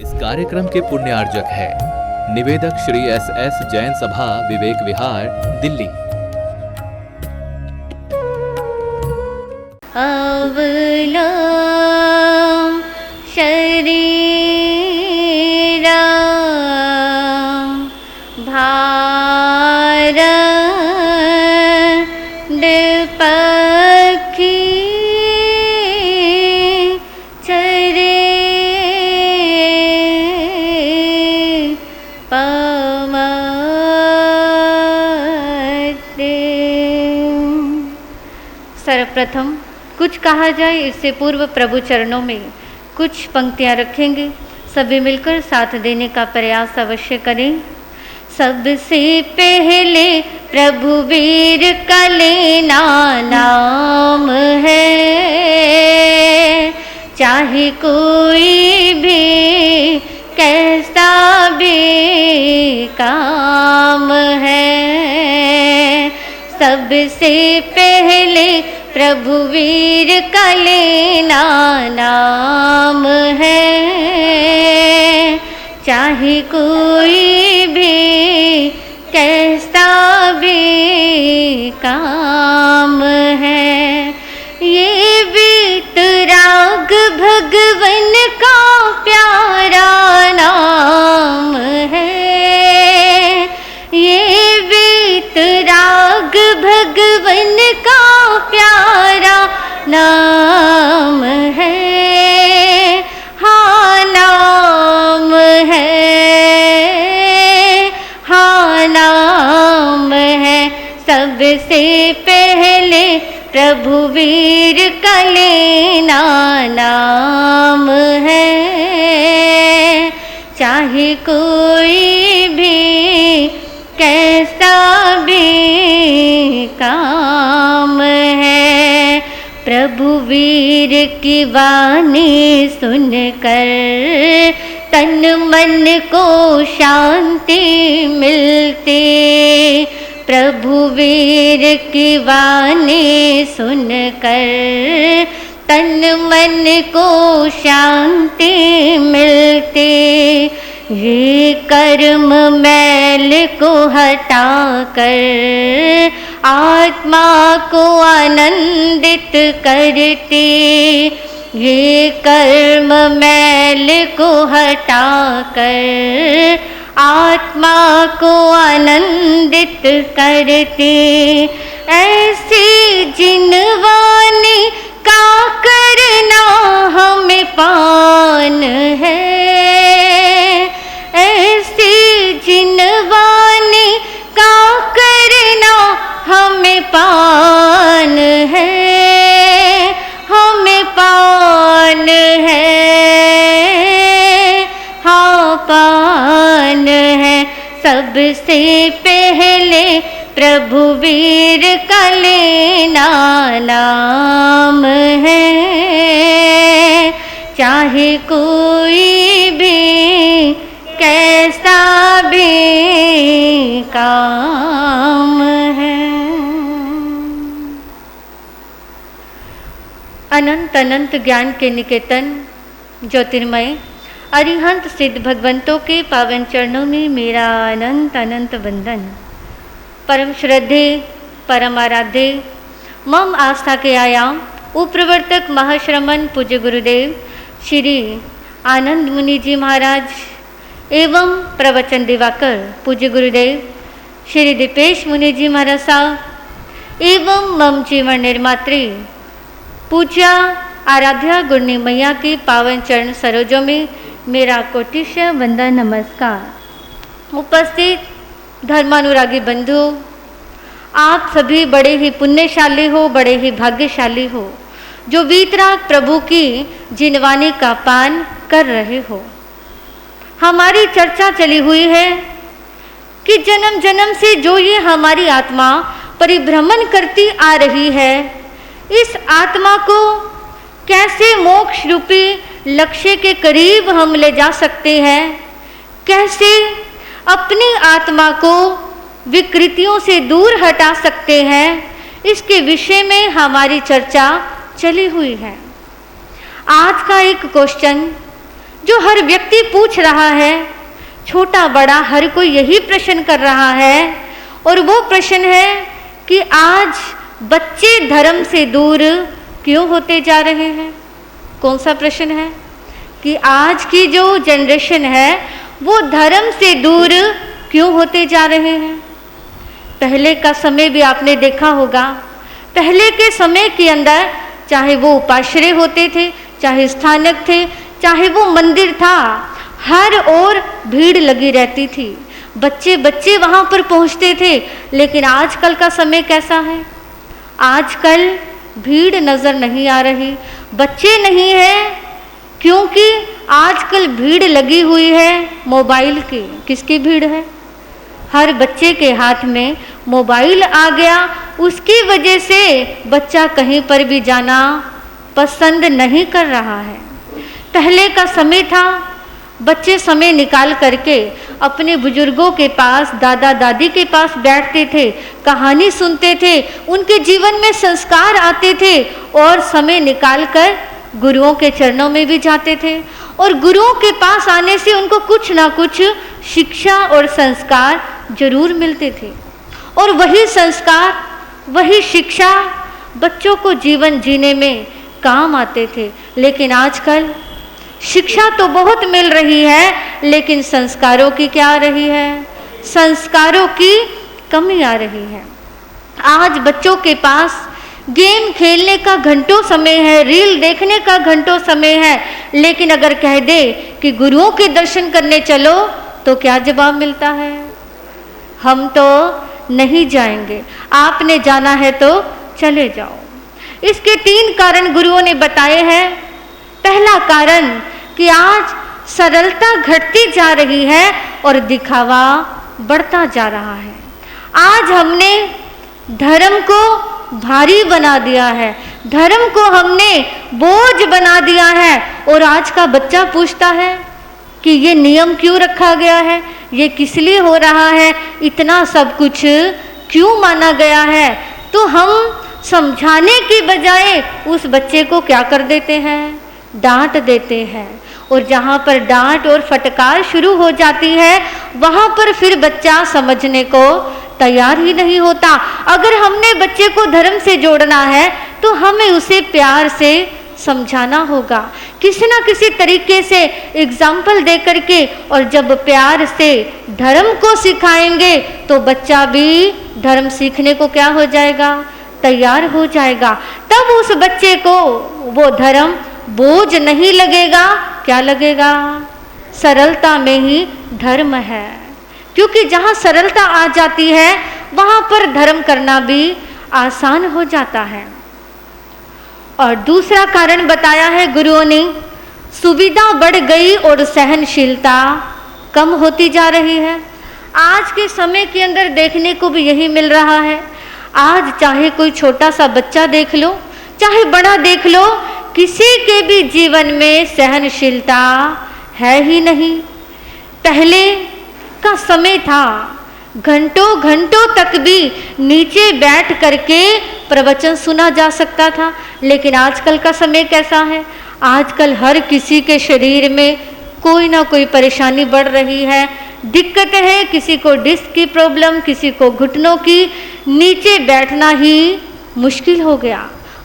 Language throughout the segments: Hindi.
इस कार्यक्रम के पुण्यार्जक है निवेदक श्री एस जैन सभा, विवेक विहार, दिल्ली। अवलंब शरीरा भार पक्षी चरे पवते। सर्वप्रथम कुछ कहा जाए इससे पूर्व प्रभु चरणों में कुछ पंक्तियां रखेंगे। सभी मिलकर साथ देने का प्रयास अवश्य करें। सबसे पहले प्रभु वीर का लेना नाम है, चाहे कोई भी कैसा भी काम है। सबसे पहले प्रभु वीर का लेना नाम है, चाहे कोई भी कैसा भी काम है। ये वीतराग भगवन का प्यारा नाम है, ये वीतराग भगवन का प्यारा नाम है। हाँ नाम है, हाँ नाम है। सबसे पहले प्रभु वीर का लेना नाम है, चाहे कोई भी कैसा भी काम है। प्रभु वीर की वाणी सुनकर तन मन को शांति मिलती। प्रभु वीर की वाणी सुनकर तन मन को शांति मिलती। ये कर्म मैल को हटाकर आत्मा को आनंदित करती। ये कर्म मैल को हटाकर आत्मा को आनंदित करती। ऐसी जिनवानी का करना हमें पान है, ऐसी जिनवानी का करना हमें पान है, हमें पान है, हाँ पान है। सबसे पहले प्रभु वीर का लेना नाम है, चाहे कोई भी कैसा भी काम है। अनंत अनंत ज्ञान के निकेतन ज्योतिर्मय अरिहंत सिद्ध भगवंतों के पावन चरणों में मेरा अनंत अनंत वंदन। परम श्रद्धे परम आराध्य मम आस्था के आयाम उप्रवर्तक महाश्रमण पूज्य गुरुदेव श्री आनंद मुनि जी महाराज एवं प्रवचन दिवाकर पूज्य गुरुदेव श्री दीपेश मुनि जी महाराज साहब एवं मम जीवन निर्मात्री पूज्या आराध्या गुरनी मैया के पावन चरण सरोजों में मेरा कोटिश वंदन नमस्कार। उपस्थित धर्मानुरागी बंधु, आप सभी बड़े ही पुण्यशाली हो, बड़े ही भाग्यशाली हो जो वीतराग प्रभु की जिनवानी का पान कर रहे हो। हमारी चर्चा चली हुई है कि जन्म जन्म से जो ये हमारी आत्मा परिभ्रमण करती आ रही है, इस आत्मा को कैसे मोक्ष रूपी लक्ष्य के करीब हम ले जा सकते हैं, कैसे अपनी आत्मा को विकृतियों से दूर हटा सकते हैं, इसके विषय में हमारी चर्चा चली हुई है। आज का एक क्वेश्चन जो हर व्यक्ति पूछ रहा है, छोटा बड़ा हर कोई यही प्रश्न कर रहा है, और वो प्रश्न है कि आज बच्चे धर्म से दूर क्यों होते जा रहे हैं। कौन सा प्रश्न है? कि आज की जो जनरेशन है वो धर्म से दूर क्यों होते जा रहे हैं। पहले का समय भी आपने देखा होगा, पहले के समय के अंदर चाहे वो उपाश्रय होते थे, चाहे स्थानक थे, चाहे वो मंदिर था, हर ओर भीड़ लगी रहती थी, बच्चे बच्चे वहाँ पर पहुँचते थे। लेकिन आजकल का समय कैसा है? आजकल भीड़ नज़र नहीं आ रही, बच्चे नहीं हैं, क्योंकि आजकल भीड़ लगी हुई है मोबाइल की। किसकी भीड़ है? हर बच्चे के हाथ में मोबाइल आ गया, उसकी वजह से बच्चा कहीं पर भी जाना पसंद नहीं कर रहा है। पहले का समय था, बच्चे समय निकाल करके अपने बुजुर्गों के पास, दादा दादी के पास बैठते थे, कहानी सुनते थे, उनके जीवन में संस्कार आते थे, और समय निकाल कर गुरुओं के चरणों में भी जाते थे, और गुरुओं के पास आने से उनको कुछ ना कुछ शिक्षा और संस्कार जरूर मिलते थे, और वही संस्कार, वही शिक्षा बच्चों को जीवन जीने में काम आते थे। लेकिन आजकल शिक्षा तो बहुत मिल रही है, लेकिन संस्कारों की क्या आ रही है? संस्कारों की कमी आ रही है। आज बच्चों के पास गेम खेलने का घंटों समय है, रील देखने का घंटों समय है, लेकिन अगर कह दे कि गुरुओं के दर्शन करने चलो तो क्या जवाब मिलता है? हम तो नहीं जाएंगे, आपने जाना है तो चले जाओ। इसके 3 कारण गुरुओं ने बताए हैं। पहला कारण कि आज सरलता घटती जा रही है और दिखावा बढ़ता जा रहा है। आज हमने धर्म को भारी बना दिया है, धर्म को हमने बोझ बना दिया है, और आज का बच्चा पूछता है कि ये नियम क्यों रखा गया है, ये किस लिए हो रहा है, इतना सब कुछ क्यों माना गया है। तो हम समझाने की बजाय उस बच्चे को क्या कर देते हैं? डांट देते हैं, और जहाँ पर डांट और फटकार शुरू हो जाती है, वहाँ पर फिर बच्चा समझने को तैयार ही नहीं होता। अगर हमने बच्चे को धर्म से जोड़ना है तो हमें उसे प्यार से समझाना होगा, किसी ना किसी तरीके से एग्जाम्पल दे करके, और जब प्यार से धर्म को सिखाएंगे तो बच्चा भी धर्म सीखने को क्या हो जाएगा? तैयार हो जाएगा। तब उस बच्चे को वो धर्म बोझ नहीं लगेगा, क्या लगेगा? सरलता में ही धर्म है, क्योंकि जहाँ सरलता आ जाती है वहाँ पर धर्म करना भी आसान हो जाता है। और दूसरा कारण बताया है गुरुओं ने, सुविधा बढ़ गई और सहनशीलता कम होती जा रही है। आज के समय के अंदर देखने को भी यही मिल रहा है। आज चाहे कोई छोटा सा बच्चा देख लो, चाहे बड़ा देख लो, किसी के भी जीवन में सहनशीलता है ही नहीं। पहले का समय था, घंटों घंटों तक भी नीचे बैठ करके प्रवचन सुना जा सकता था, लेकिन आजकल का समय कैसा है? आजकल हर किसी के शरीर में कोई ना कोई परेशानी बढ़ रही है, दिक्कत है, किसी को डिस्क की प्रॉब्लम, किसी को घुटनों की, नीचे बैठना ही मुश्किल हो गया।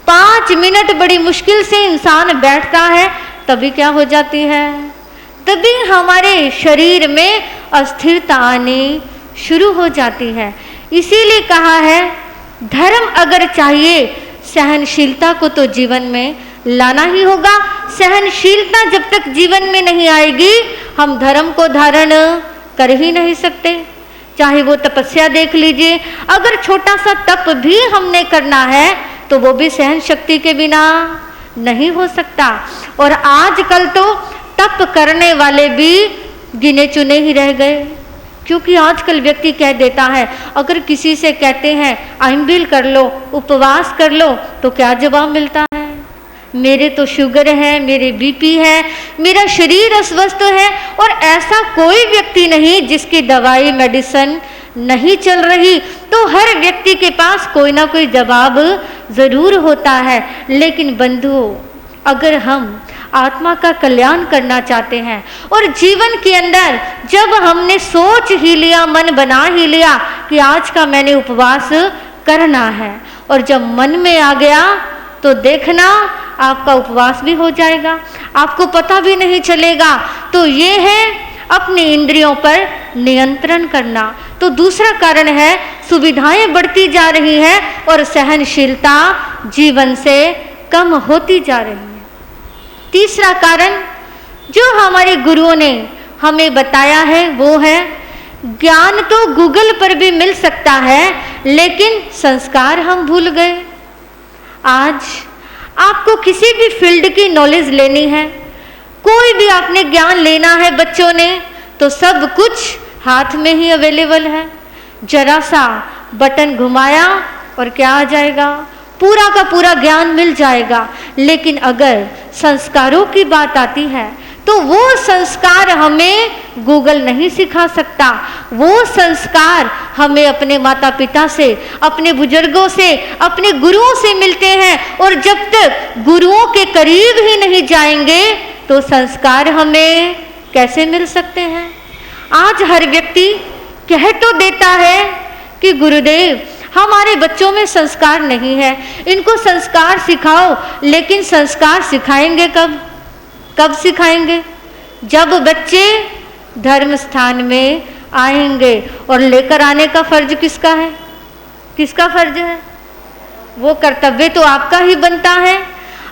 5 मिनट बड़ी मुश्किल से इंसान बैठता है, तभी क्या हो जाती है? तभी हमारे शरीर में अस्थिरता आनी शुरू हो जाती है। इसीलिए कहा है, धर्म अगर चाहिए, सहनशीलता को तो जीवन में लाना ही होगा। सहनशीलता जब तक जीवन में नहीं आएगी, हम धर्म को धारण कर ही नहीं सकते। चाहे वो तपस्या देख लीजिए, अगर छोटा सा तप भी हमने करना है तो वो भी सहन शक्ति के बिना नहीं हो सकता। और आजकल तो तप करने वाले भी गिने चुने ही रह गए, क्योंकि आजकल व्यक्ति कह देता है, अगर किसी से कहते हैं आइमबिल कर लो, उपवास कर लो, तो क्या जवाब मिलता है? मेरे तो शुगर है, मेरे बीपी है, मेरा शरीर अस्वस्थ है। और ऐसा कोई व्यक्ति नहीं जिसकी दवाई मेडिसिन नहीं चल रही। तो हर व्यक्ति के पास कोई ना कोई जवाब ज़रूर होता है। लेकिन बंधुओं, अगर हम आत्मा का कल्याण करना चाहते हैं और जीवन के अंदर जब हमने सोच ही लिया, मन बना ही लिया कि आज का मैंने उपवास करना है, और जब मन में आ गया तो देखना आपका उपवास भी हो जाएगा, आपको पता भी नहीं चलेगा। तो ये है अपनी इंद्रियों पर नियंत्रण करना। तो दूसरा कारण है सुविधाएं बढ़ती जा रही हैं और सहनशीलता जीवन से कम होती जा रही है। तीसरा कारण जो हमारे गुरुओं ने हमें बताया है वो है ज्ञान तो गूगल पर भी मिल सकता है, लेकिन संस्कार हम भूल गए। आज आपको किसी भी फील्ड की नॉलेज लेनी है, कोई भी आपने ज्ञान लेना है बच्चों ने, तो सब कुछ हाथ में ही अवेलेबल है। जरा सा बटन घुमाया और क्या आ जाएगा, पूरा का पूरा ज्ञान मिल जाएगा। लेकिन अगर संस्कारों की बात आती है तो वो संस्कार हमें गूगल नहीं सिखा सकता। वो संस्कार हमें अपने माता पिता से, अपने बुजुर्गों से, अपने गुरुओं से मिलते हैं, और जब तक गुरुओं के करीब ही नहीं जाएंगे तो संस्कार हमें कैसे मिल सकते हैं। आज हर व्यक्ति कह तो देता है कि गुरुदेव हमारे बच्चों में संस्कार नहीं है, इनको संस्कार सिखाओ, लेकिन संस्कार सिखाएंगे कब? कब सिखाएंगे? जब बच्चे धर्म स्थान में आएंगे। और लेकर आने का फर्ज किसका है? किसका फर्ज है? वो कर्तव्य तो आपका ही बनता है।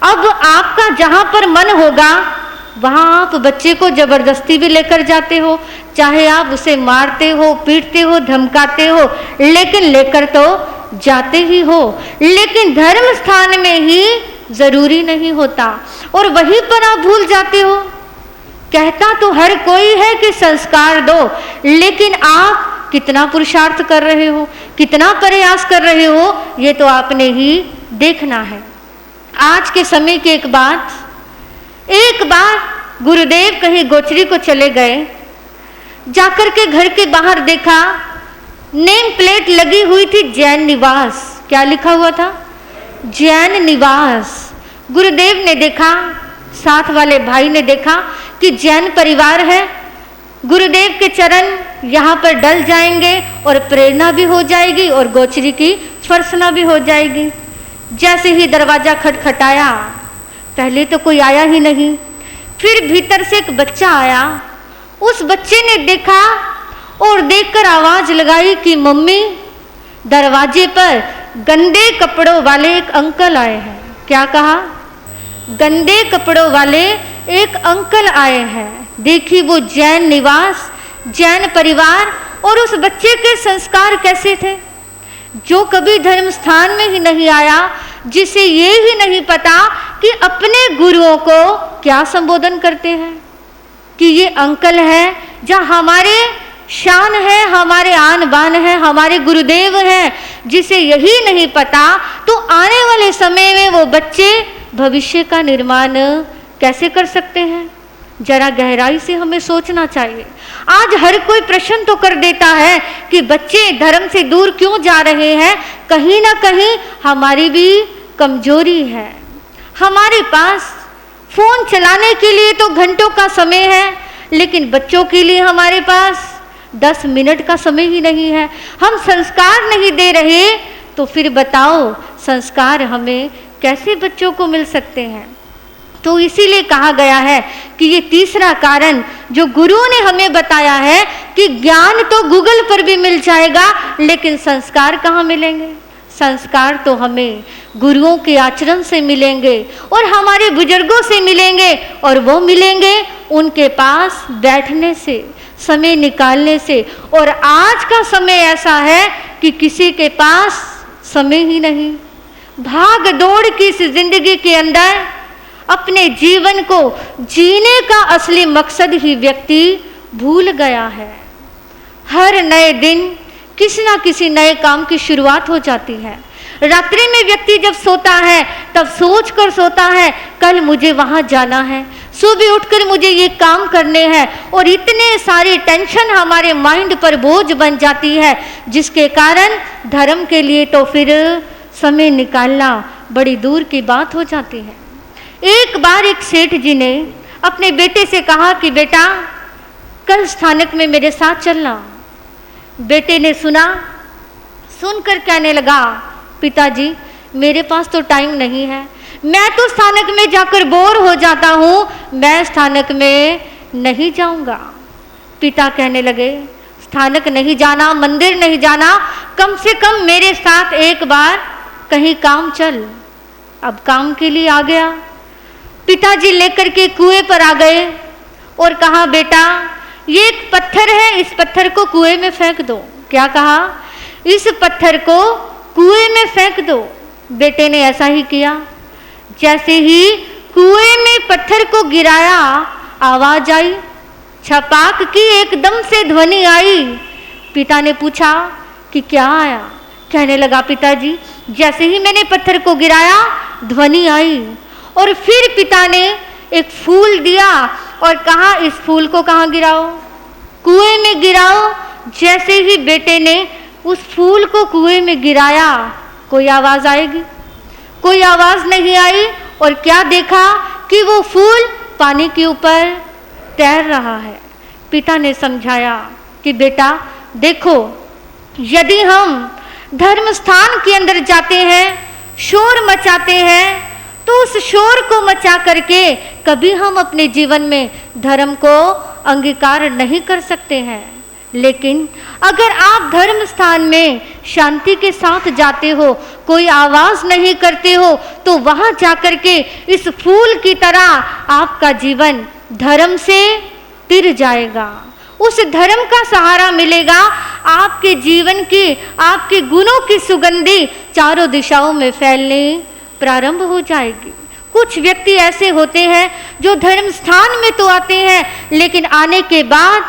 अब आपका जहाँ पर मन होगा वहाँ आप बच्चे को जबरदस्ती भी लेकर जाते हो, चाहे आप उसे मारते हो, पीटते हो, धमकाते हो, लेकिन लेकर तो जाते ही हो। लेकिन धर्म स्थान में ही जरूरी नहीं होता, और वहीं पर आप भूल जाते हो। कहता तो हर कोई है कि संस्कार दो, लेकिन आप कितना पुरुषार्थ कर रहे हो, कितना प्रयास कर रहे हो, ये तो आपने ही देखना है। आज के समय की एक बार गुरुदेव कहीं गोचरी को चले गए, जाकर के घर के बाहर देखा नेम प्लेट लगी हुई थी जैन निवास। क्या लिखा हुआ था? जैन निवास। गुरुदेव ने देखा, साथ वाले भाई ने देखा कि जैन परिवार है, गुरुदेव के चरण यहाँ पर डल जाएंगे और प्रेरणा भी हो जाएगी और गोचरी की स्पर्शना भी हो जाएगी। जैसे ही दरवाजा खटखटाया, पहले तो कोई आया ही नहीं, फिर भीतर से एक बच्चा आया। उस बच्चे ने देखा और देखकर आवाज लगाई कि मम्मी, दरवाजे पर गंदे कपड़ों वाले एक अंकल आए हैं। क्या कहा? गंदे कपड़ों वाले एक अंकल आए हैं। देखी वो जैन निवास, जैन परिवार, और उस बच्चे के संस्कार कैसे थे। जो कभी धर्म स्थान में ही नहीं आया, जिसे ये ही नहीं पता कि अपने गुरुओं को क्या संबोधन करते हैं, कि ये अंकल है, जहाँ हमारे शान है, हमारे आन बान है, हमारे गुरुदेव हैं, जिसे यही नहीं पता, तो आने वाले समय में वो बच्चे भविष्य का निर्माण कैसे कर सकते हैं। जरा गहराई से हमें सोचना चाहिए। आज हर कोई प्रश्न तो कर देता है कि बच्चे धर्म से दूर क्यों जा रहे हैं। कहीं ना कहीं हमारी भी कमजोरी है। हमारे पास फोन चलाने के लिए तो घंटों का समय है, लेकिन बच्चों के लिए हमारे पास 10 मिनट का समय ही नहीं है। हम संस्कार नहीं दे रहे, तो फिर बताओ संस्कार हमें कैसे बच्चों को मिल सकते हैं। तो इसीलिए कहा गया है कि ये तीसरा कारण जो गुरुओं ने हमें बताया है कि ज्ञान तो गूगल पर भी मिल जाएगा, लेकिन संस्कार कहाँ मिलेंगे। संस्कार तो हमें गुरुओं के आचरण से मिलेंगे और हमारे बुजुर्गों से मिलेंगे, और वो मिलेंगे उनके पास बैठने से, समय निकालने से। और आज का समय ऐसा है कि किसी के पास समय ही नहीं। भाग दौड़ की इस जिंदगी के अंदर अपने जीवन को जीने का असली मकसद ही व्यक्ति भूल गया है। हर नए दिन किसी ना किसी नए काम की शुरुआत हो जाती है। रात्रि में व्यक्ति जब सोता है तब सोच कर सोता है कल मुझे वहाँ जाना है, सुबह उठकर मुझे ये काम करने हैं, और इतने सारी टेंशन हमारे माइंड पर बोझ बन जाती है, जिसके कारण धर्म के लिए तो फिर समय निकालना बड़ी दूर की बात हो जाती है। एक बार एक सेठ जी ने अपने बेटे से कहा कि बेटा कल स्थानक में मेरे साथ चलना। बेटे ने सुना, सुनकर कहने लगा, पिताजी मेरे पास तो टाइम नहीं है, मैं तो स्थानक में जाकर बोर हो जाता हूँ, मैं स्थानक में नहीं जाऊँगा। पिता कहने लगे, स्थानक नहीं जाना, मंदिर नहीं जाना, कम से कम मेरे साथ एक बार कहीं काम चल। अब काम के लिए आ गया। पिताजी लेकर के कुएं पर आ गए और कहा, बेटा ये एक पत्थर है, इस पत्थर को कुएं में फेंक दो। क्या कहा? इस पत्थर को कुएं में फेंक दो। बेटे ने ऐसा ही किया। जैसे ही कुएं में पत्थर को गिराया, आवाज आई, छपाक की एकदम से ध्वनि आई। पिता ने पूछा कि क्या आया? कहने लगा, पिताजी जैसे ही मैंने पत्थर को गिराया ध्वनि आई। और फिर पिता ने एक फूल दिया और कहा, इस फूल को कहाँ गिराओ? कुएं में गिराओ। जैसे ही बेटे ने उस फूल को कुएं में गिराया, कोई आवाज आएगी? कोई आवाज नहीं आई। और क्या देखा कि वो फूल पानी के ऊपर तैर रहा है। पिता ने समझाया कि बेटा देखो, यदि हम धर्म स्थान के अंदर जाते हैं, शोर मचाते हैं, तो उस शोर को मचा करके कभी हम अपने जीवन में धर्म को अंगीकार नहीं कर सकते हैं। लेकिन अगर आप धर्म स्थान में शांति के साथ जाते हो, कोई आवाज नहीं करते हो, तो वहां जाकर के इस फूल की तरह आपका जीवन धर्म से तिर जाएगा। उस धर्म का सहारा मिलेगा। आपके जीवन की, आपके गुणों की सुगंधी चारों दिशाओं में फैलने प्रारंभ हो जाएगी। कुछ व्यक्ति ऐसे होते हैं जो धर्म स्थान में तो आते हैं, लेकिन आने के बाद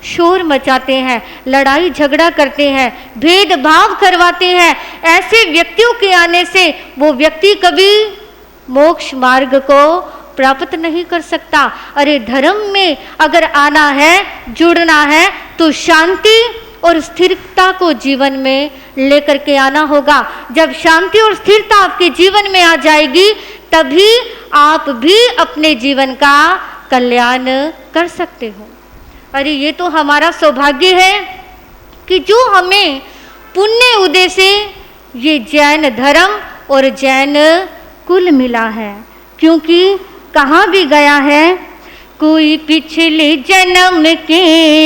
शोर मचाते हैं, लड़ाई झगड़ा करते हैं, भेदभाव करवाते हैं। ऐसे व्यक्तियों के आने से वो व्यक्ति कभी मोक्ष मार्ग को प्राप्त नहीं कर सकता। अरे धर्म में अगर आना है, जुड़ना है, तो शांति और स्थिरता को जीवन में लेकर के आना होगा। जब शांति और स्थिरता आपके जीवन में आ जाएगी, तभी आप भी अपने जीवन का कल्याण कर सकते हो। अरे ये तो हमारा सौभाग्य है कि जो हमें पुण्य उदय से ये जैन धर्म और जैन कुल मिला है। क्योंकि कहाँ भी गया है, कोई पिछले जन्म के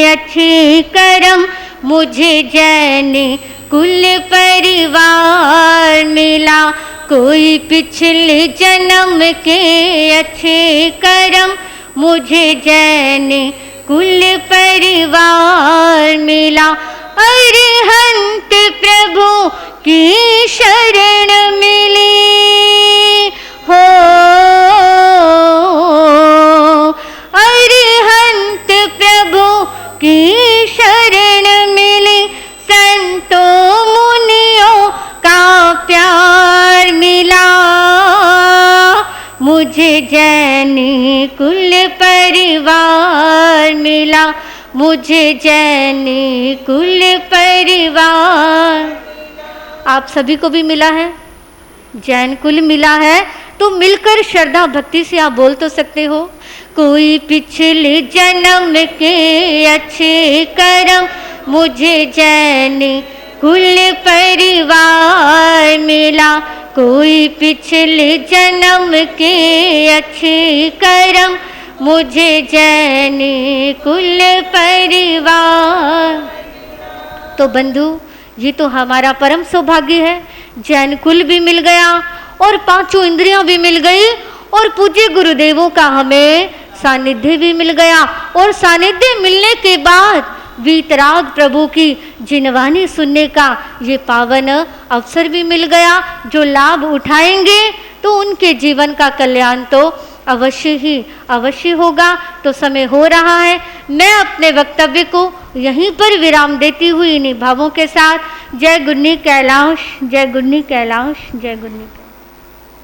अच्छे कर्म मुझे जैन कुल परिवार मिला। कोई पिछले जन्म के अच्छे कर्म मुझे जैन कुल परिवार मिला। अरिहंत प्रभु की शरण मिली हो, अरिहंत प्रभु की शरण मिली। संतों मुनियों का प्यार मिला, मुझे जैन कुल परिवार मिला। मुझे जैन कुल परिवार। आप सभी को भी मिला है, जैन कुल मिला है, तो मिलकर श्रद्धा भक्ति से आप बोल तो सकते हो, कोई पिछले जन्म के अच्छे कर्म मुझे जैन कुल परिवार मिला। कोई पिछले जन्म के अच्छे कर्म मुझे जैन कुल परिवार। तो बंधु, ये तो हमारा परम सौभाग्य है। जैन कुल भी मिल गया और पांचों इंद्रियां भी मिल गई और पूज्य गुरुदेवों का हमें सानिध्य भी मिल गया। और सानिध्य मिलने के बाद वीतराग प्रभु की जिनवानी सुनने का ये पावन अवसर भी मिल गया। जो लाभ उठाएंगे तो उनके जीवन का कल्याण तो अवश्य ही अवश्य होगा। तो समय हो रहा है, मैं अपने वक्तव्य को यहीं पर विराम देती हुई इन्हीं भावों के साथ, जय गुन्नी कैलाश, जय गुन्नी कैलाश, जय गुन्नी कैलाश।